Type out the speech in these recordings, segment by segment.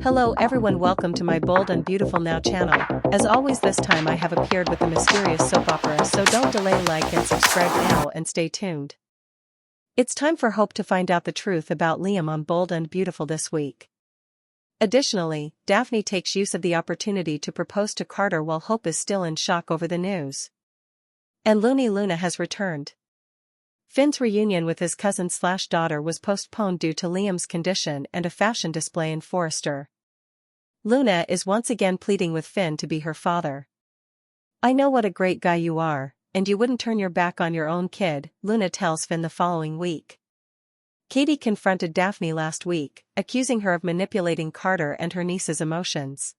Hello everyone, welcome to my Bold and Beautiful Now channel. As always, this time I have appeared with a mysterious soap opera, so don't delay, like and subscribe now and stay tuned. It's time for Hope to find out the truth about Liam on Bold and Beautiful this week. Additionally, Daphne takes use of the opportunity to propose to Carter while Hope is still in shock over the news. And Looney Luna has returned. Finn's reunion with his cousin/daughter was postponed due to Liam's condition and a fashion display in Forrester. Luna is once again pleading with Finn to be her father. "I know what a great guy you are, and you wouldn't turn your back on your own kid," Luna tells Finn the following week. Katie confronted Daphne last week, accusing her of manipulating Carter and her niece's emotions.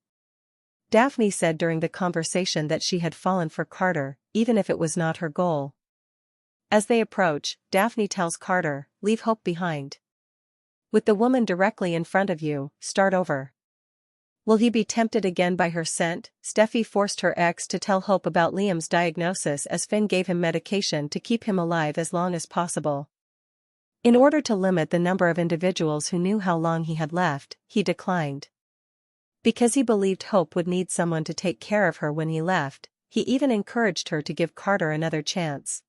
Daphne said during the conversation that she had fallen for Carter, even if it was not her goal. As they approach, Daphne tells Carter, "Leave Hope behind. With the woman directly in front of you, start over." Will he be tempted again by her scent? Steffi forced her ex to tell Hope about Liam's diagnosis as Finn gave him medication to keep him alive as long as possible. In order to limit the number of individuals who knew how long he had left, he declined. Because he believed Hope would need someone to take care of her when he left, he even encouraged her to give Carter another chance.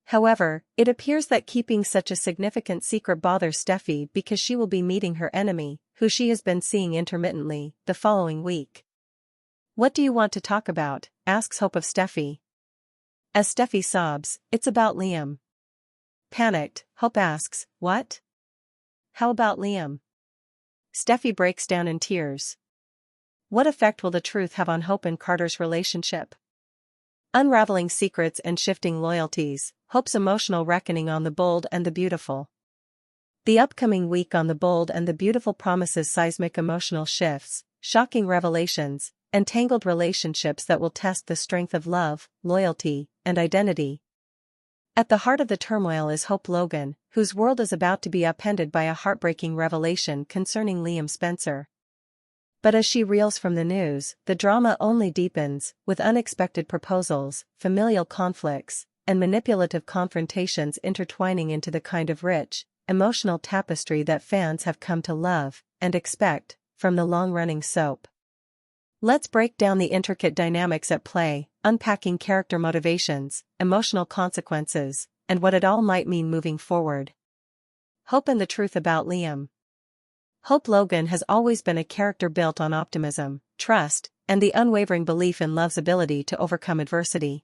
However, it appears that keeping such a significant secret bothers Steffi because she will be meeting her enemy, who she has been seeing intermittently, the following week. "What do you want to talk about?" asks Hope of Steffi. As Steffi sobs, "It's about Liam." Panicked, Hope asks, "What? How about Liam?" Steffi breaks down in tears. What effect will the truth have on Hope and Carter's relationship? Unraveling secrets and shifting loyalties, Hope's emotional reckoning on the Bold and the Beautiful. The upcoming week on the Bold and the Beautiful promises seismic emotional shifts, shocking revelations, and tangled relationships that will test the strength of love, loyalty, and identity. At the heart of the turmoil is Hope Logan, whose world is about to be upended by a heartbreaking revelation concerning Liam Spencer. But as she reels from the news, the drama only deepens, with unexpected proposals, familial conflicts, and manipulative confrontations intertwining into the kind of rich, emotional tapestry that fans have come to love and expect from the long-running soap. Let's break down the intricate dynamics at play, unpacking character motivations, emotional consequences, and what it all might mean moving forward. Hope and the truth about Liam. Hope Logan has always been a character built on optimism, trust, and the unwavering belief in love's ability to overcome adversity.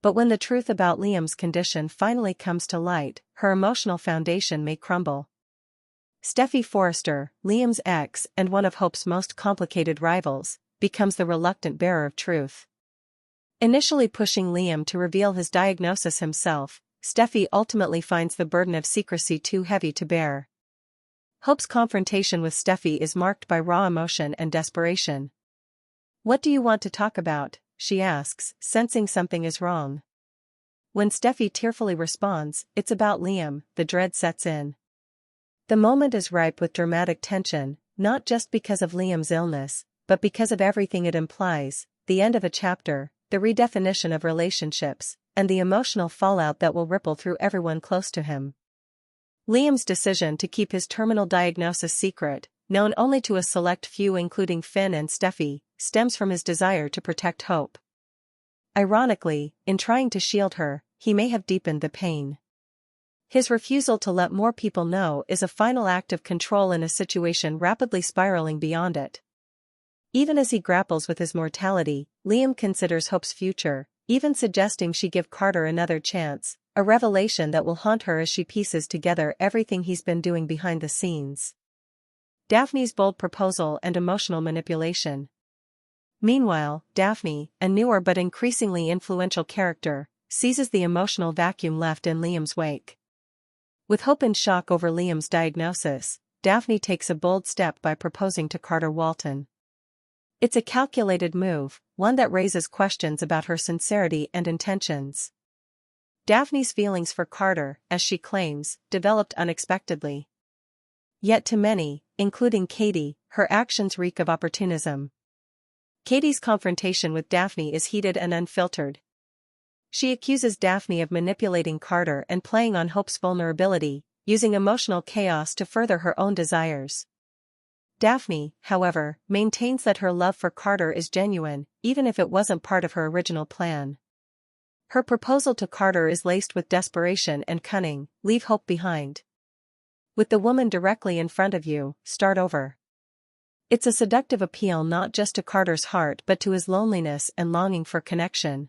But when the truth about Liam's condition finally comes to light, her emotional foundation may crumble. Steffi Forrester, Liam's ex and one of Hope's most complicated rivals, becomes the reluctant bearer of truth. Initially pushing Liam to reveal his diagnosis himself, Steffi ultimately finds the burden of secrecy too heavy to bear. Hope's confrontation with Steffi is marked by raw emotion and desperation. "What do you want to talk about?" she asks, sensing something is wrong. When Steffi tearfully responds, "It's about Liam," the dread sets in. The moment is ripe with dramatic tension, not just because of Liam's illness, but because of everything it implies: the end of a chapter, the redefinition of relationships, and the emotional fallout that will ripple through everyone close to him. Liam's decision to keep his terminal diagnosis secret, known only to a select few including Finn and Steffi, stems from his desire to protect Hope. Ironically, in trying to shield her, he may have deepened the pain. His refusal to let more people know is a final act of control in a situation rapidly spiraling beyond it. Even as he grapples with his mortality, Liam considers Hope's future, even suggesting she give Carter another chance, a revelation that will haunt her as she pieces together everything he's been doing behind the scenes. Daphne's bold proposal and emotional manipulation. Meanwhile, Daphne, a newer but increasingly influential character, seizes the emotional vacuum left in Liam's wake. With Hope in shock over Liam's diagnosis, Daphne takes a bold step by proposing to Carter Walton. It's a calculated move, one that raises questions about her sincerity and intentions. Daphne's feelings for Carter, as she claims, developed unexpectedly. Yet to many, including Katie, her actions reek of opportunism. Katie's confrontation with Daphne is heated and unfiltered. She accuses Daphne of manipulating Carter and playing on Hope's vulnerability, using emotional chaos to further her own desires. Daphne, however, maintains that her love for Carter is genuine, even if it wasn't part of her original plan. Her proposal to Carter is laced with desperation and cunning: leave hope behind. With the woman directly in front of you, start over. It's a seductive appeal not just to Carter's heart but to his loneliness and longing for connection.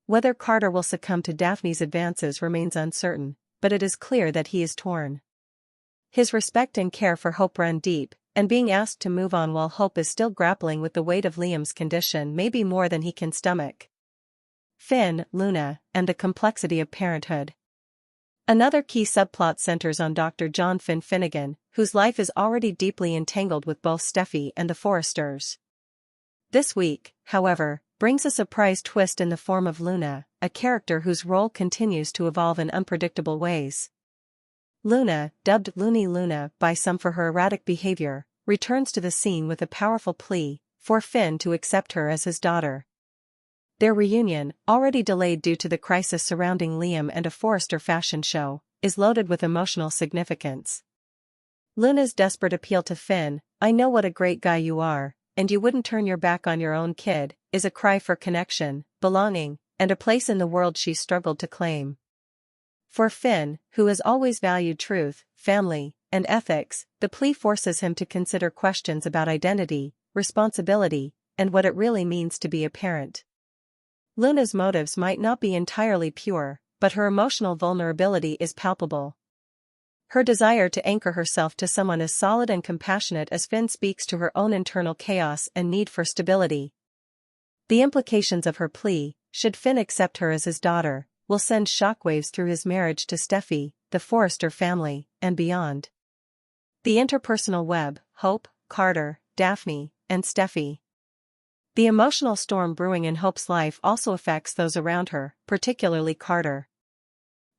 Whether Carter will succumb to Daphne's advances remains uncertain, but it is clear that he is torn. His respect and care for Hope run deep, and being asked to move on while Hope is still grappling with the weight of Liam's condition may be more than he can stomach. Finn, Luna, and the complexity of parenthood. Another key subplot centers on Dr. John Finn Finnegan, whose life is already deeply entangled with both Steffi and the Forresters. This week, however, brings a surprise twist in the form of Luna, a character whose role continues to evolve in unpredictable ways. Luna, dubbed Loony Luna by some for her erratic behavior, returns to the scene with a powerful plea for Finn to accept her as his daughter. Their reunion, already delayed due to the crisis surrounding Liam and a Forrester fashion show, is loaded with emotional significance. Luna's desperate appeal to Finn, "I know what a great guy you are, and you wouldn't turn your back on your own kid," is a cry for connection, belonging, and a place in the world she's struggled to claim. For Finn, who has always valued truth, family, and ethics, the plea forces him to consider questions about identity, responsibility, and what it really means to be a parent. Luna's motives might not be entirely pure, but her emotional vulnerability is palpable. Her desire to anchor herself to someone as solid and compassionate as Finn speaks to her own internal chaos and need for stability. The implications of her plea, should Finn accept her as his daughter, will send shockwaves through his marriage to Steffi, the Forrester family, and beyond. The interpersonal web: Hope, Carter, Daphne, and Steffi. The emotional storm brewing in Hope's life also affects those around her, particularly Carter.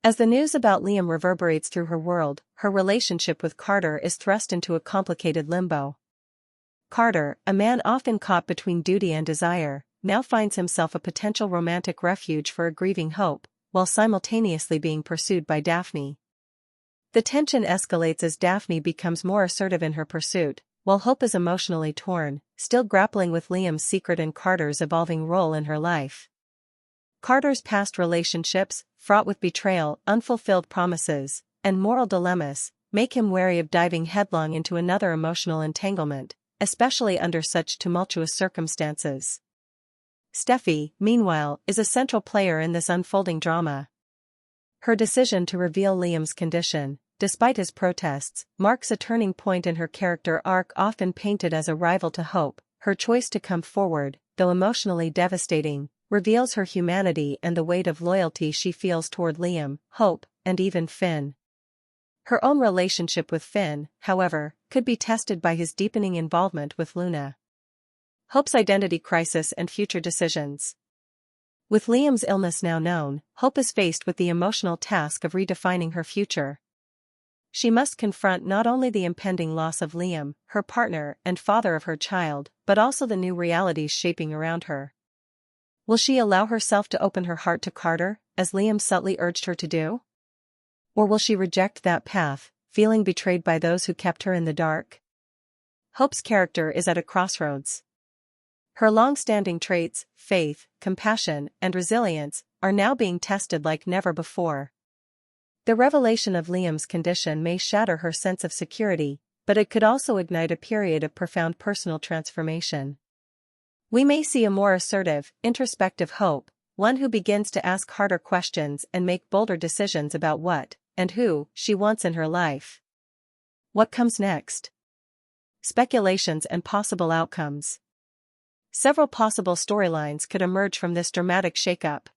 As the news about Liam reverberates through her world, her relationship with Carter is thrust into a complicated limbo. Carter, a man often caught between duty and desire, now finds himself a potential romantic refuge for a grieving Hope, while simultaneously being pursued by Daphne. The tension escalates as Daphne becomes more assertive in her pursuit, while Hope is emotionally torn, still grappling with Liam's secret and Carter's evolving role in her life. Carter's past relationships, fraught with betrayal, unfulfilled promises, and moral dilemmas, make him wary of diving headlong into another emotional entanglement, especially under such tumultuous circumstances. Steffi, meanwhile, is a central player in this unfolding drama. Her decision to reveal Liam's condition, despite his protests, marks a turning point in her character arc, often painted as a rival to Hope. Her choice to come forward, though emotionally devastating, reveals her humanity and the weight of loyalty she feels toward Liam, Hope, and even Finn. Her own relationship with Finn, however, could be tested by his deepening involvement with Luna. Hope's identity crisis and future decisions. With Liam's illness now known, Hope is faced with the emotional task of redefining her future. She must confront not only the impending loss of Liam, her partner and father of her child, but also the new realities shaping around her. Will she allow herself to open her heart to Carter, as Liam subtly urged her to do? Or will she reject that path, feeling betrayed by those who kept her in the dark? Hope's character is at a crossroads. Her long-standing traits, faith, compassion, and resilience, are now being tested like never before. The revelation of Liam's condition may shatter her sense of security, but it could also ignite a period of profound personal transformation. We may see a more assertive, introspective Hope, one who begins to ask harder questions and make bolder decisions about what, and who, she wants in her life. What comes next? Speculations and possible outcomes. Several possible storylines could emerge from this dramatic shakeup.